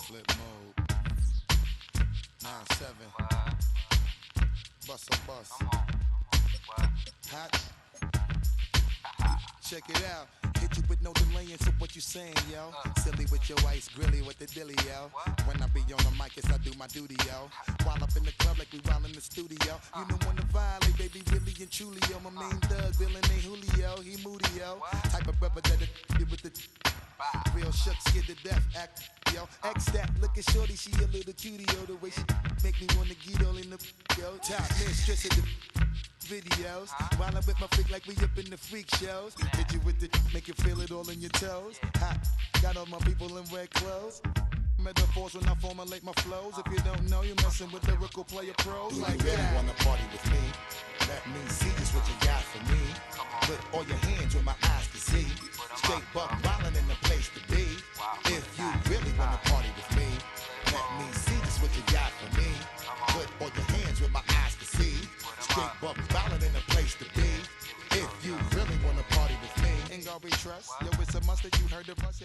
Flip mode. 9-7. Bust a bus. Hot. Check it out. Hit you with no delaying, so what you saying, yo? Silly with your ice, grilly with the dilly, yo. When I be on the mic, yes, I do my duty, yo. While up in the club like we while in the studio. You know when to violate, baby, really and truly, yo. My main thug, villain ain't Julio, he moody, yo. Type of brother that with the real shook, scared to death, act, yo. X that, looking shorty, she a little cutie, yo. The way she make me wanna get all in the, yo. Top mistress of the videos. While I'm with my freak like we up in the freak shows. Hit you with the, make you feel it all in your toes. Hot, got all my people in red clothes. Metaphors when I formulate my flows. If you don't know, you're messing with lyrical player pros. Like that. You wanna party with me? Let me see just what you got for me. Put all your hands where my eyes can see. Straight buck wildin' in the place to be. If you really wanna party with me, let me see just what you got for me. Put all your hands where my eyes can see. Straight buck wildin' in the place to be. If you really wanna party with me, ain't gonna be trust. Yo, it's a must that you heard of us.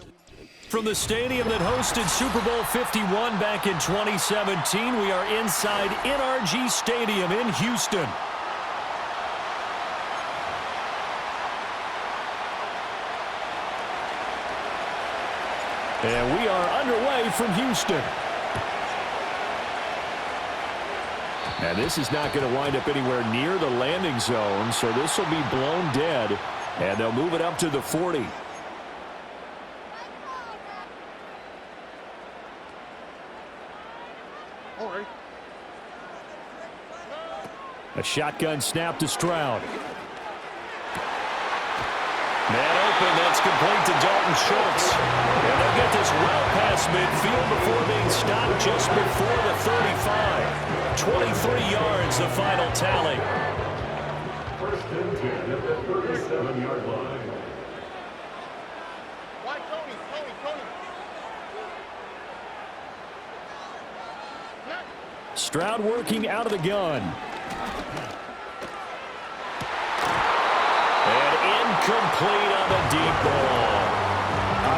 From the stadium that hosted Super Bowl 51 back in 2017, we are inside NRG Stadium in Houston. And we are underway from Houston. And this is not going to wind up anywhere near the landing zone, so this will be blown dead, and they'll move it up to the 40. A shotgun snap to Stroud. Man open, that's complete to Dalton Schultz. And they'll get this well past midfield before being stopped just before the 35. 23 yards, the final tally. First and 10 at the 37-yard line. Stroud working out of the gun. Complete on the deep ball.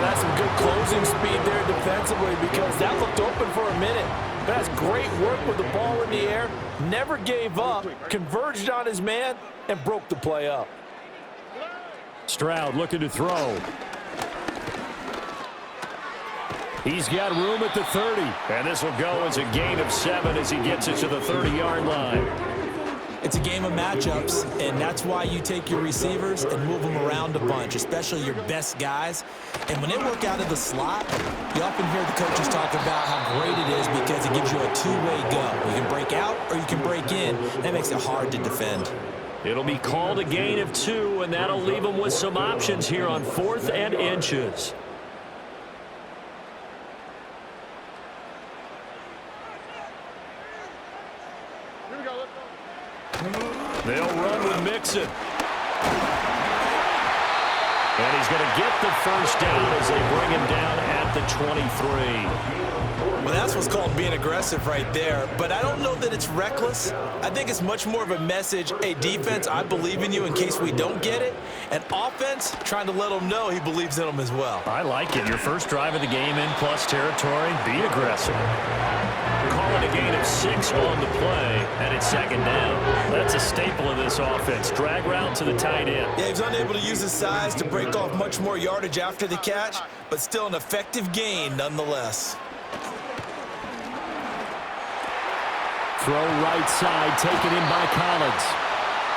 That's some good closing speed there defensively because that looked open for a minute. That's great work with the ball in the air. Never gave up, converged on his man, and broke the play up. Stroud looking to throw. He's got room at the 30. And this will go as a gain of 7 as he gets it to the 30-yard line. It's a game of matchups, and that's why you take your receivers and move them around a bunch, especially your best guys. And when they work out of the slot, you often hear the coaches talk about how great it is because it gives you a two-way go. You can break out or you can break in. That makes it hard to defend. It'll be called a gain of 2, and that'll leave them with some options here on 4th and inches. They'll run with Mixon. And he's going to get the first down as they bring him down at the 23. Well, that's what's called being aggressive right there. But I don't know that it's reckless. I think it's much more of a message, hey, defense, I believe in you in case we don't get it. And offense, trying to let him know he believes in them as well. I like it. Your first drive of the game in plus territory, be aggressive. Calling a gain of 6 on the play, and it's second down. That's a staple of this offense. Drag route to the tight end. Yeah, he was unable to use his size to break off much more yardage after the catch, but still an effective gain nonetheless. Throw right side, taken in by Collins.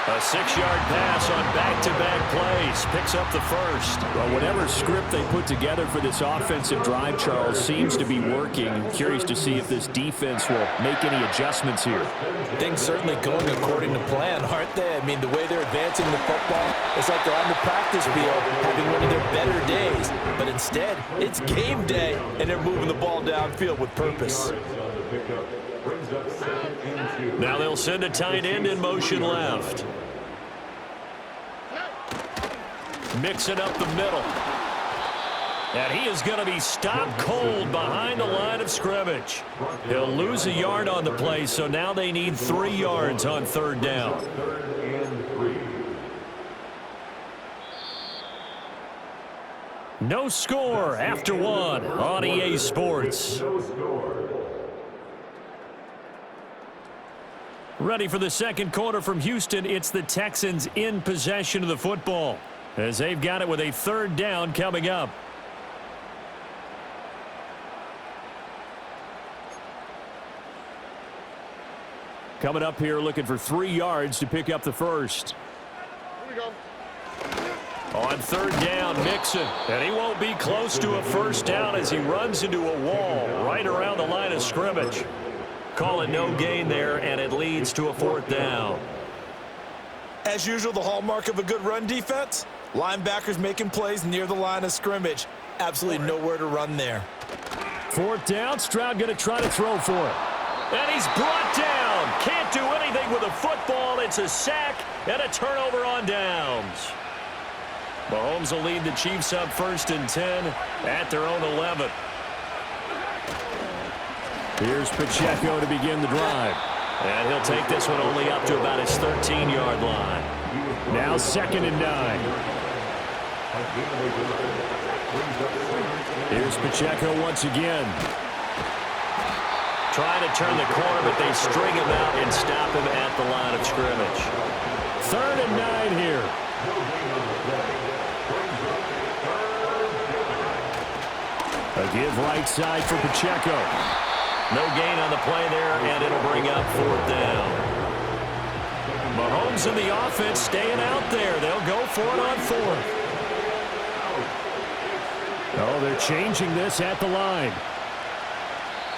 A 6-yard pass on back-to-back plays. Picks up the first. Well, whatever script they put together for this offensive drive, Charles, seems to be working. Curious to see if this defense will make any adjustments here. Things certainly going according to plan, aren't they? I mean, the way they're advancing the football, it's like they're on the practice field having one of their better days. But instead, it's game day, and they're moving the ball downfield with purpose. Now they'll send a tight end in motion left. mixing up the middle. And he is going to be stopped cold behind the line of scrimmage. He'll lose a yard on the play, so now they need 3 yards on 3rd down. No score after 1 on EA Sports. Ready for the second quarter from Houston. It's the Texans in possession of the football as they've got it with a 3rd down coming up. Coming up here looking for 3 yards to pick up the first. Here we go. On 3rd down, Mixon. And he won't be close to a first down as he runs into a wall right around the line of scrimmage. Call it no gain there, and it leads to a 4th down. As usual, the hallmark of a good run defense, linebackers making plays near the line of scrimmage. Absolutely nowhere to run there. 4th down, Stroud going to try to throw for it. And he's brought down. Can't do anything with a football. It's a sack and a turnover on downs. Mahomes will lead the Chiefs up 1st and 10 at their own 11. Here's Pacheco to begin the drive. And he'll take this one only up to about his 13-yard line. Now 2nd and 9. Here's Pacheco once again. Trying to turn the corner, but they string him out and stop him at the line of scrimmage. 3rd and 9 here. A give right side for Pacheco. No gain on the play there, and it'll bring up 4th down. Mahomes and the offense staying out there. They'll go for it on 4th. Oh, they're changing this at the line.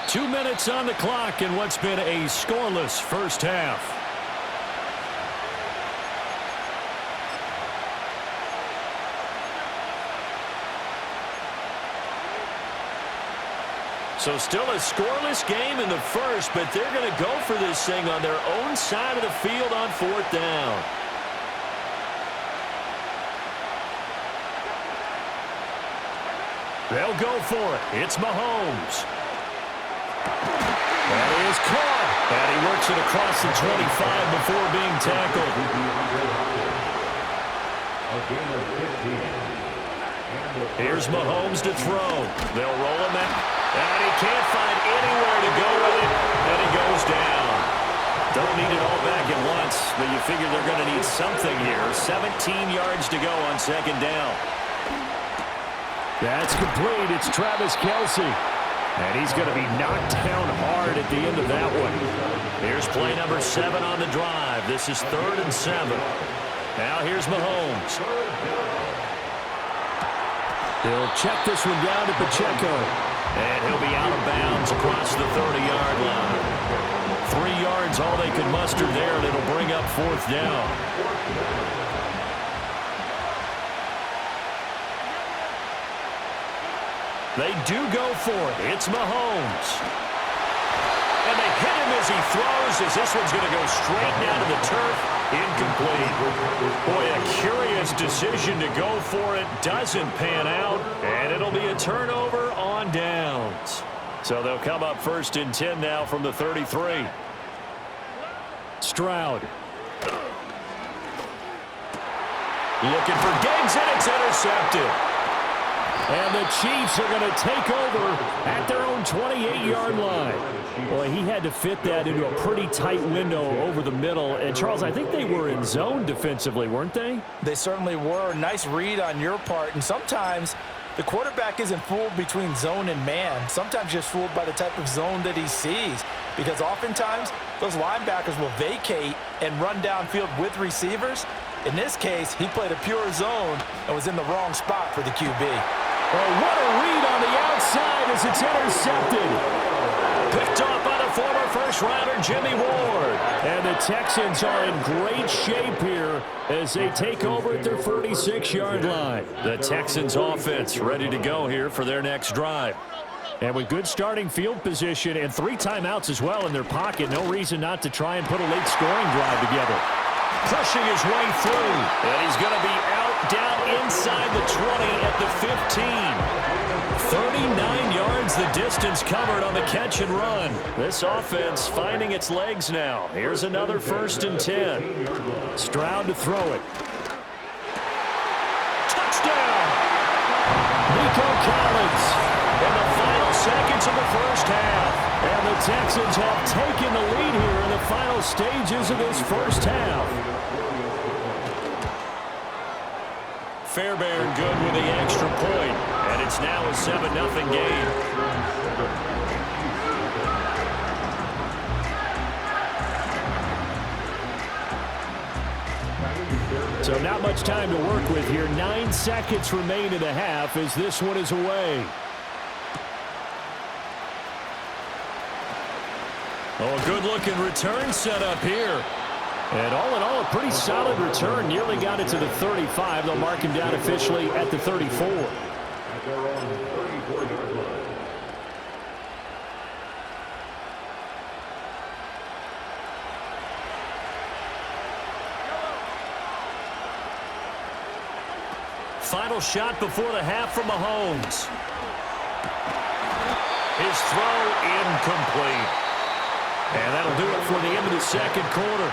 2 minutes on the clock in what's been a scoreless first half. So still a scoreless game in the first, but they're going to go for this thing on their own side of the field on 4th down. They'll go for it. It's Mahomes. That is caught. And he works it across the 25 before being tackled. Here's Mahomes to throw. They'll roll him out. And he can't find anywhere to go with it. And he goes down. Don't need it all back at once, but you figure they're going to need something here. 17 yards to go on 2nd down. That's complete. It's Travis Kelce. And he's going to be knocked down hard at the end of that one. Here's play number 7 on the drive. This is 3rd and 7. Now here's Mahomes. He'll check this one down to Pacheco. And he'll be out of bounds across the 30-yard line. 3 yards, all they could muster there, and it'll bring up 4th down. They do go for it. It's Mahomes. And they hit him as he throws, as this one's going to go straight down to the turf. Incomplete. Boy, a curious decision to go for it. Doesn't pan out. And it'll be a turnover on downs. So they'll come up 1st and 10 now from the 33. Stroud. Looking for Diggs, and it's intercepted. And the Chiefs are going to take over at their own 28-yard line. Boy, he had to fit that into a pretty tight window over the middle. And, Charles, I think they were in zone defensively, weren't they? They certainly were. Nice read on your part. And sometimes the quarterback isn't fooled between zone and man. Sometimes just fooled by the type of zone that he sees. Because oftentimes those linebackers will vacate and run downfield with receivers. In this case, he played a pure zone and was in the wrong spot for the QB. Oh, what a read on the outside as it's intercepted. Picked off by the former first-rounder Jimmy Ward. And the Texans are in great shape here as they take over at their 36-yard line. The Texans offense ready to go here for their next drive. And with good starting field position and 3 timeouts as well in their pocket, no reason not to try and put a late scoring drive together. Pushing his way through. And he's going to be out down inside 15. 39 yards the distance covered on the catch and run. This offense finding its legs now. Here's another 1st and 10. Stroud to throw it. Touchdown! Nico Collins in the final seconds of the first half. And the Texans have taken the lead here in the final stages of this first half. Fairbairn good with the extra point. And it's now a 7-0 game. So not much time to work with here. 9 seconds remain in the half as this one is away. Oh, a good-looking return set up here. And all in all, a pretty solid return. Nearly got it to the 35. They'll mark him down officially at the 34. They're on 34-yard line. Final shot before the half from Mahomes. His throw incomplete. And that'll do it for the end of the second quarter.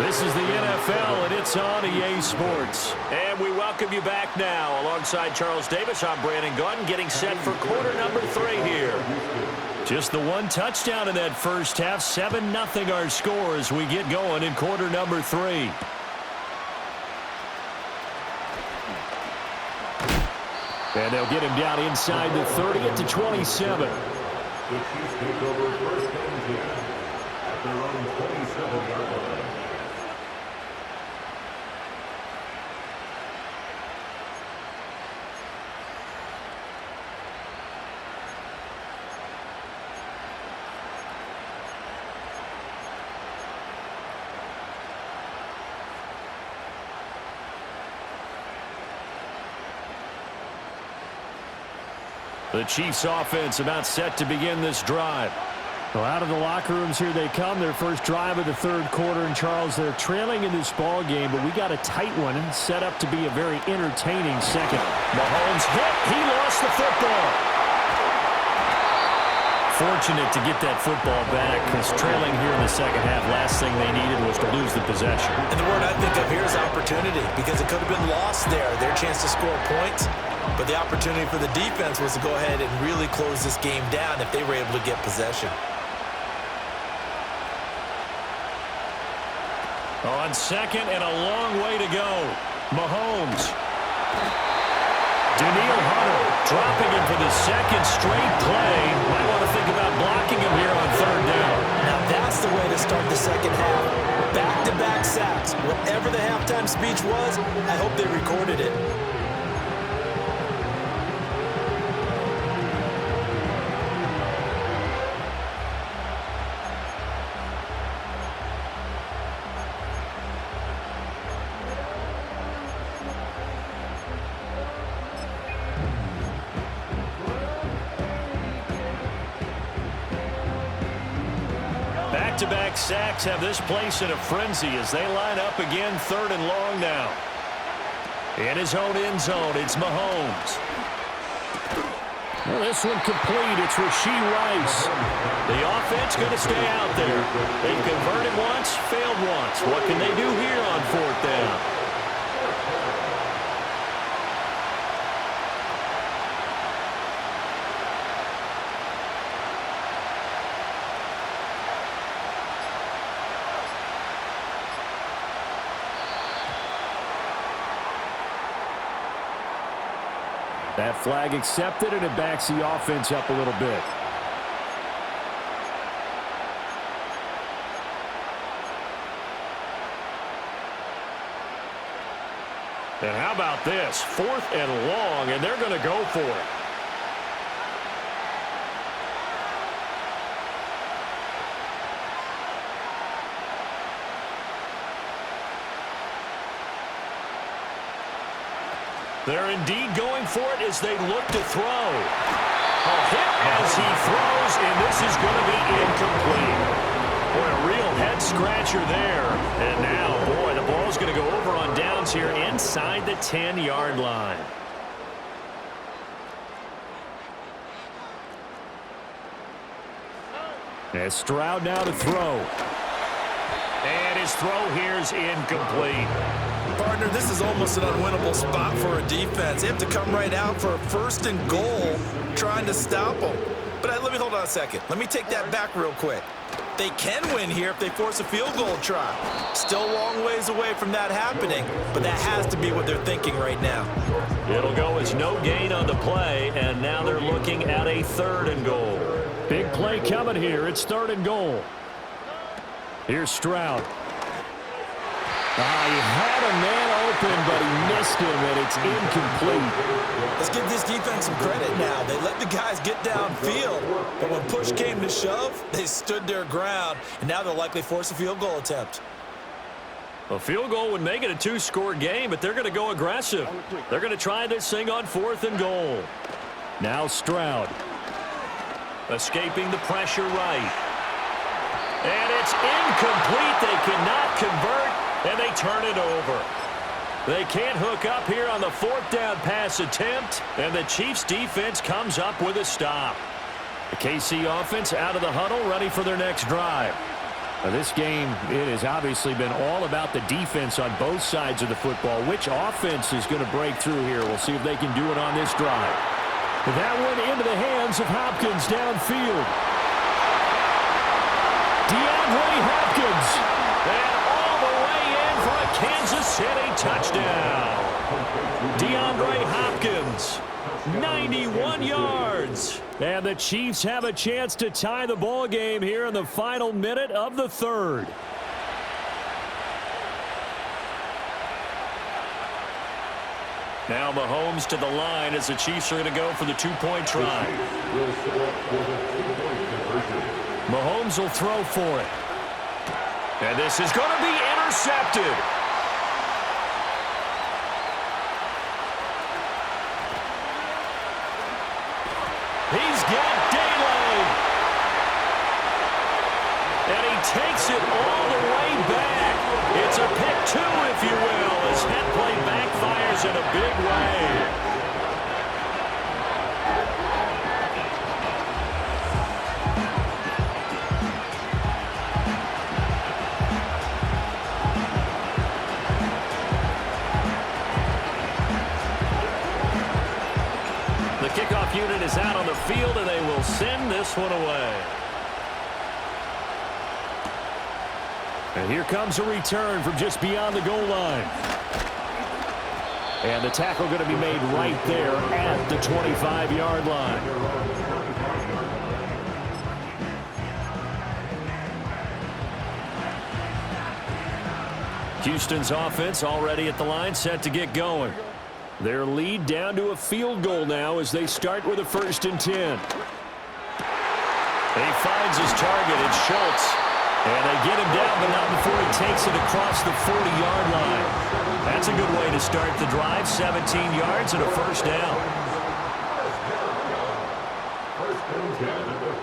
This is the NFL, and it's on EA Sports. And we welcome you back now. Alongside Charles Davis, I'm Brandon Gunn, getting set for quarter number 3 here. Just the one touchdown in that first half. 7-0 our score as we get going in quarter number 3. And they'll get him down inside the 30 at the 27. The Chiefs take over 1st and 10 at their own 27-yard line. The Chiefs offense about set to begin this drive. Well, out of the locker rooms here they come. Their first drive of the third quarter. And Charles, they're trailing in this ball game, but we got a tight one set up to be a very entertaining second. Mahomes hit. He lost the football. Fortunate to get that football back because trailing here in the second half, last thing they needed was to lose the possession. And the word I think of here is opportunity, because it could have been lost there, their chance to score points. But the opportunity for the defense was to go ahead and really close this game down if they were able to get possession. On second and a long way to go. Mahomes. Danielle Hunter dropping him for the second straight play. Might want to think about blocking him here on third down. Now that's the way to start the second half. Back-to-back sacks. Whatever the halftime speech was, I hope they recorded it. Back-to-back sacks have this place in a frenzy as they line up again, third and long now. In his own end zone, it's Mahomes. Well, this one complete. It's Rashee Rice. The offense going to stay out there. They've converted once, failed once. What can they do here on fourth down? That flag accepted, and it backs the offense up a little bit. And how about this? 4th and long, and they're going to go for it. They're indeed going for it as they look to throw. A hit as he throws, and this is going to be incomplete. Boy, a real head-scratcher there. And now, boy, the ball's going to go over on downs here inside the 10-yard line. And Stroud now to throw. And his throw here is incomplete. Partner, this is almost an unwinnable spot for a defense. They have to come right out for a 1st and goal trying to stop them. But let me hold on a second. Let me take that back real quick. They can win here if they force a field goal try. Still a long ways away from that happening, but that has to be what they're thinking right now. It'll go as no gain on the play, and now they're looking at a 3rd and goal. Big play coming here. It's 3rd and goal. Here's Stroud. He had a man open, but he missed him, and it's incomplete. Let's give this defense some credit now. They let the guys get downfield, but when push came to shove, they stood their ground, and now they'll likely force a field goal attempt. A field goal would make it a 2-score game, but they're going to go aggressive. They're going to try this thing on 4th and goal. Now Stroud. Escaping the pressure right. And it's incomplete. They cannot convert, and they turn it over. They can't hook up here on the 4th down pass attempt, and the Chiefs defense comes up with a stop. The KC offense out of the huddle, ready for their next drive. Now this game, it has obviously been all about the defense on both sides of the football. Which offense is going to break through here? We'll see if they can do it on this drive. That one into the hands of Hopkins downfield. DeAndre Hopkins. And all the way in for a Kansas City touchdown. DeAndre Hopkins, 91 yards. And the Chiefs have a chance to tie the ball game here in the final minute of the 3rd. Now Mahomes to the line as the Chiefs are going to go for the 2-point try. Mahomes will throw for it. And this is going to be intercepted. He's got daylight. And he takes it all the way back. It's a pick 2, if you will, as head play backfires in a big way. The kickoff unit is out on the field, and they will send this one away. And here comes a return from just beyond the goal line. And the tackle going to be made right there at the 25-yard line. Houston's offense already at the line, set to get going. Their lead down to a field goal now as they start with a 1st and 10. He finds his target. It's Schultz. And they get him down, but not before he takes it across the 40-yard line. That's a good way to start the drive. 17 yards and a 1st down.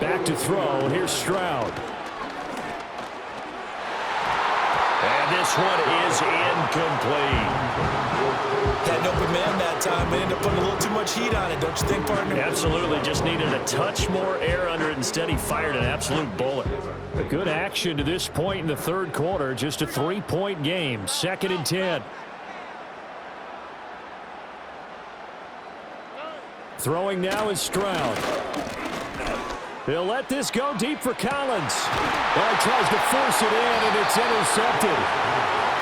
Back to throw. Here's Stroud. And this one is incomplete. Had an open man that time. They ended up putting a little too much heat on it, don't you think, partner? Absolutely. Just needed a touch more air under it. Instead, he fired an absolute bullet. A good action to this point in the 3rd quarter. Just a 3-point game. 2nd and 10. Throwing now is Stroud. He'll let this go deep for Collins. Well, he tries to force it in, and it's intercepted.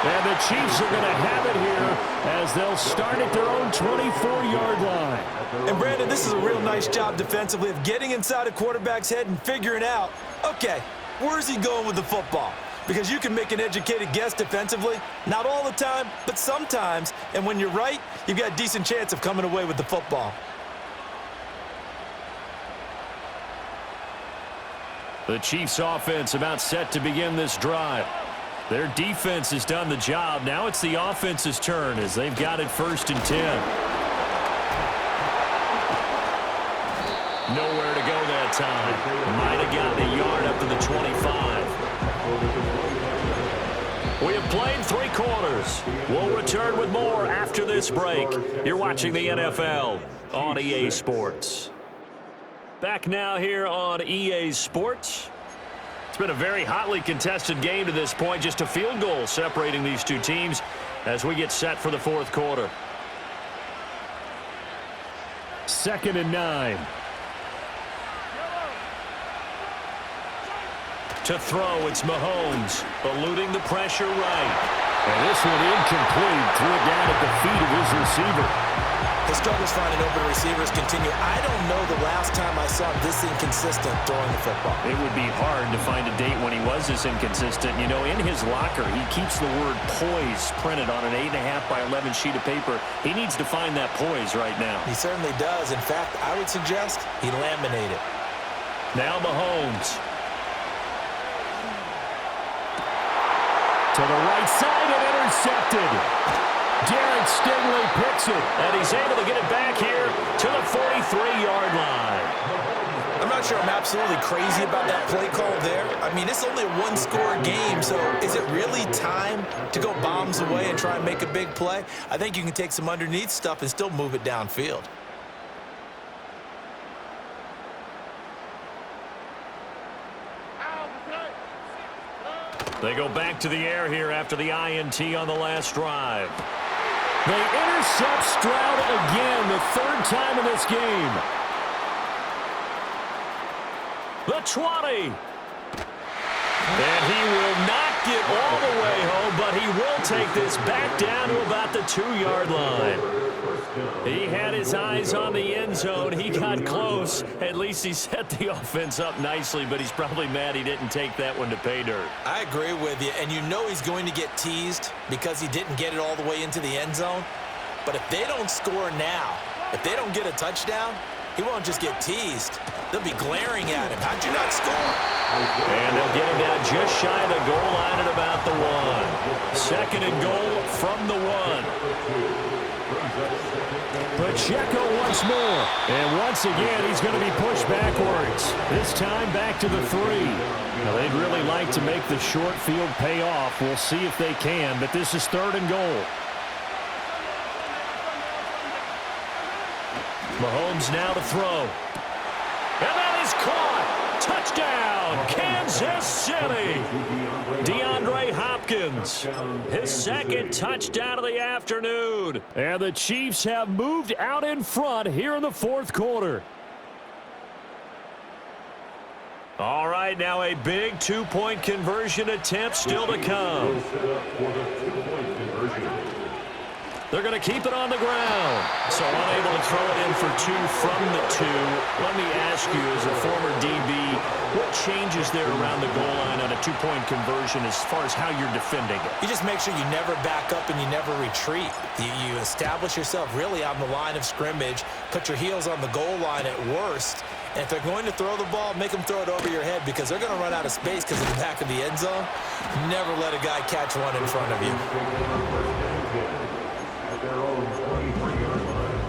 And the Chiefs are going to have it here as they'll start at their own 24-yard line. And, Brandon, this is a real nice job defensively of getting inside a quarterback's head and figuring out, okay, where's he going with the football? Because you can make an educated guess defensively, not all the time, but sometimes. And when you're right, you've got a decent chance of coming away with the football. The Chiefs offense about set to begin this drive. Their defense has done the job. Now it's the offense's turn as they've got it 1st and 10. Nowhere to go that time. Might have gotten a yard up to the 25. We have played 3 quarters. We'll return with more after this break. You're watching the NFL on EA Sports. Back now here on EA Sports. It's been a very hotly contested game to this point. Just a field goal separating these two teams as we get set for the fourth quarter. 2nd and 9. To throw, it's Mahomes, eluding the pressure right. And this one incomplete. Threw it down at the feet of his receiver. His struggles finding open receivers continue. I don't know the last time I saw him this inconsistent throwing the football. It would be hard to find a date when he was this inconsistent. You know, in his locker, he keeps the word poise printed on an 8.5 by 11 sheet of paper. He needs to find that poise right now. He certainly does. In fact, I would suggest he laminate it. Now Mahomes. To the right side and intercepted. Derek Stingley picks it. And he's able to get it back here to the 43-yard line. I'm not sure I'm absolutely crazy about that play call there. I mean, it's only a one-score game, so is it really time to go bombs away and try and make a big play? I think you can take some underneath stuff and still move it downfield. They go back to the air here after the INT on the last drive. They intercept Stroud again, the 3rd time in this game. The 20. And he will not get all the way home, but he will take this back down to about the 2-yard line. He had his eyes on the end zone. He got close. At least he set the offense up nicely, but he's probably mad he didn't take that one to pay dirt. I agree with you, and you know he's going to get teased because he didn't get it all the way into the end zone. But if they don't score now, if they don't get a touchdown, he won't just get teased. They'll be glaring at him. How'd you not score? And they'll get him down just shy of the goal line at about the 1. 2nd and goal from the 1. Pacheco once more. And once again, he's going to be pushed backwards. This time back to the 3. Now, they'd really like to make the short field pay off. We'll see if they can, but this is 3rd and goal. Mahomes now to throw. And that is caught. Touchdown, Kansas City. DeAndre Hopkins, his 2nd touchdown of the afternoon. And the Chiefs have moved out in front here in the 4th quarter. All right, now a big 2-point conversion attempt still to come. They're going to keep it on the ground. So unable to throw it in for 2 from the 2. Let me ask you, as a former DB, what changes there around the goal line on a 2-point conversion as far as how you're defending it? You just make sure you never back up and you never retreat. You establish yourself really on the line of scrimmage, put your heels on the goal line at worst, and if they're going to throw the ball, make them throw it over your head because they're going to run out of space because of the back of the end zone. Never let a guy catch one in front of you. Their own 23-yard line.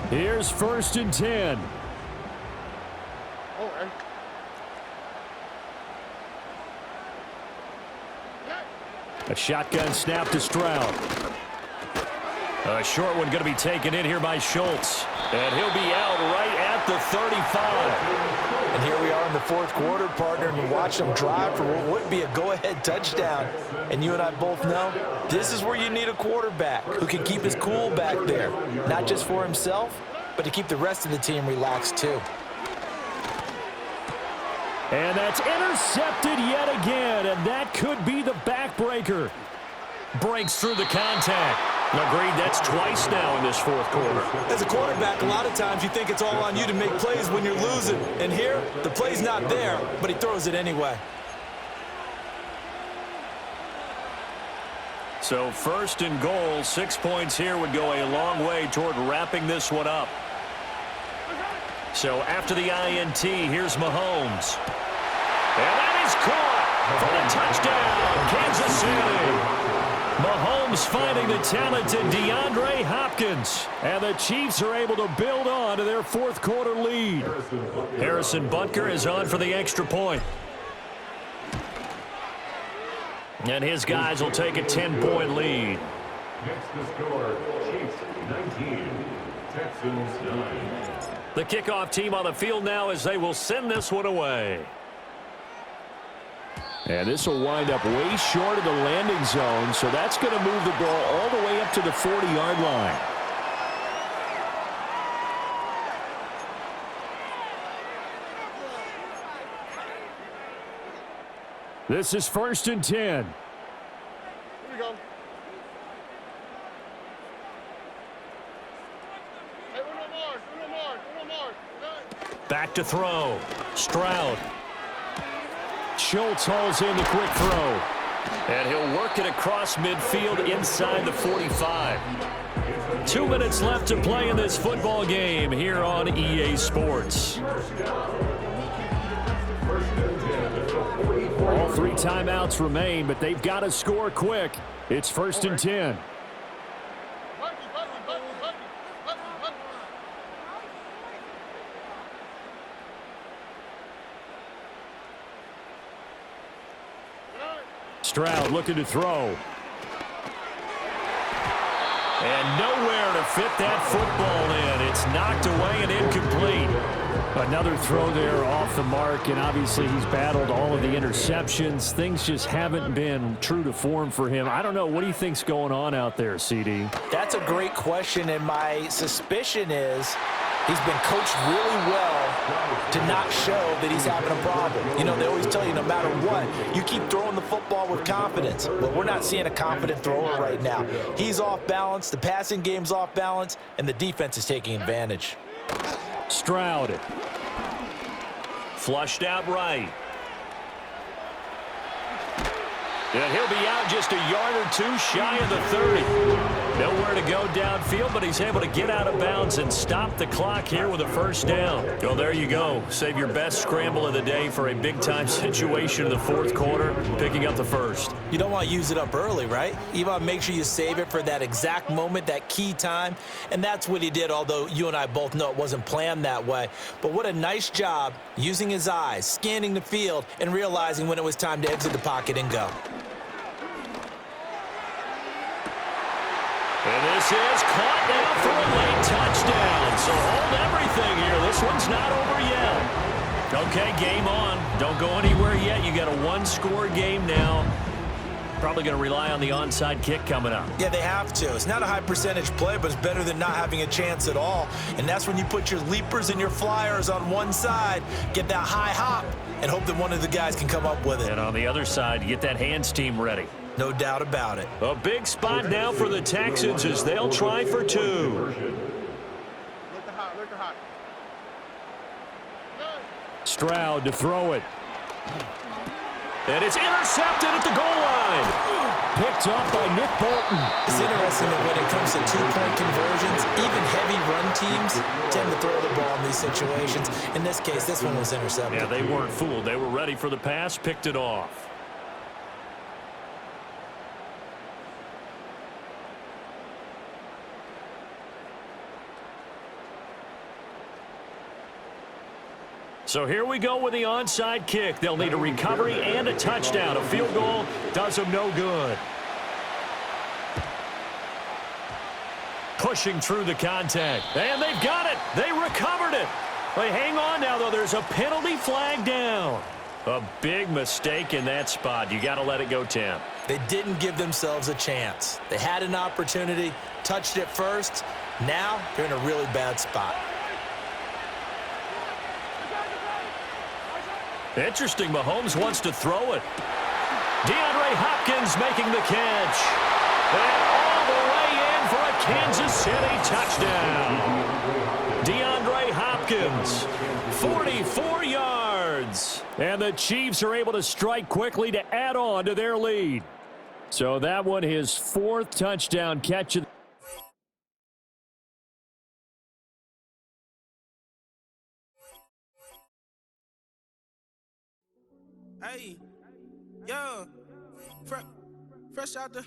Here's 1st and 10. A shotgun snap to Stroud. A short one going to be taken in here by Schultz. And he'll be out right at the 35. And here we are in the 4th quarter, partner, and watch them drive for what would be a go-ahead touchdown. And you and I both know this is where you need a quarterback who can keep his cool back there, not just for himself, but to keep the rest of the team relaxed too. And that's intercepted yet again, and that could be the backbreaker. Breaks through the contact. Agreed, that's twice now in this 4th quarter. As a quarterback, a lot of times you think it's all on you to make plays when you're losing. And here, the play's not there, but he throws it anyway. So 1st and goal, 6 points here would go a long way toward wrapping this one up. So after the INT, here's Mahomes. And that is caught for the touchdown, Kansas City. Mahomes finding the talented DeAndre Hopkins. And the Chiefs are able to build on to their 4th quarter lead. Harrison Butker is on for the extra point. And his guys will take a 10-point lead. Next the score, Chiefs 19, Texans 9. The kickoff team on the field now as they will send this one away. And this will wind up way short of the landing zone, so that's going to move the ball all the way up to the 40-yard line. This is 1st and 10. Here we go. Hey, one more. Back to throw. Stroud. Schultz hauls in the quick throw. And he'll work it across midfield inside the 45. 2 minutes left to play in this football game here on EA Sports. All 3 timeouts remain, but they've got to score quick. It's 1st and 10. Stroud looking to throw. And nowhere to fit that football in. It's knocked away and incomplete. Another throw there off the mark, and obviously he's battled all of the interceptions. Things just haven't been true to form for him. I don't know. What do you think's going on out there, CD? That's a great question, and my suspicion is he's been coached really well to not show that he's having a problem. You know, they always tell you no matter what, you keep throwing the football with confidence. But we're not seeing a confident thrower right now. He's off balance, the passing game's off balance, and the defense is taking advantage. Stroud. Flushed out right. And he'll be out just a yard or two shy of the 30. Nowhere to go downfield, but he's able to get out of bounds and stop the clock here with a 1st down. Well, there you go. Save your best scramble of the day for a big-time situation in the 4th quarter, picking up the 1st. You don't want to use it up early, right? You want to make sure you save it for that exact moment, that key time. And that's what he did, although you and I both know it wasn't planned that way. But what a nice job using his eyes, scanning the field, and realizing when it was time to exit the pocket and go. And this is caught now for a late touchdown. So hold everything here. This one's not over yet. Okay, game on. Don't go anywhere yet. You got a 1-score game now. Probably going to rely on the onside kick coming up. Yeah, they have to. It's not a high percentage play, but it's better than not having a chance at all. And that's when you put your leapers and your flyers on one side, get that high hop, and hope that one of the guys can come up with it. And on the other side, you get that hands team ready. No doubt about it. A big spot now for the Texans as they'll try for 2. Look hot. Stroud to throw it. And it's intercepted at the goal line. Picked up by Nick Bolton. It's interesting that when it comes to 2-point conversions, even heavy run teams tend to throw the ball in these situations. In this case, this one was intercepted. Yeah, they weren't fooled. They were ready for the pass, picked it off. So here we go with the onside kick. They'll need a recovery and a touchdown. A field goal does them no good. Pushing through the contact. And they've got it. They recovered it. They hang on now, though. There's a penalty flag down. A big mistake in that spot. You got to let it go 10. They didn't give themselves a chance. They had an opportunity, touched it first. Now they're in a really bad spot. Interesting, Mahomes wants to throw it. DeAndre Hopkins making the catch. And all the way in for a Kansas City touchdown. DeAndre Hopkins, 44 yards. And the Chiefs are able to strike quickly to add on to their lead. So that one, his 4th touchdown catch of the Hey, yo, fresh out the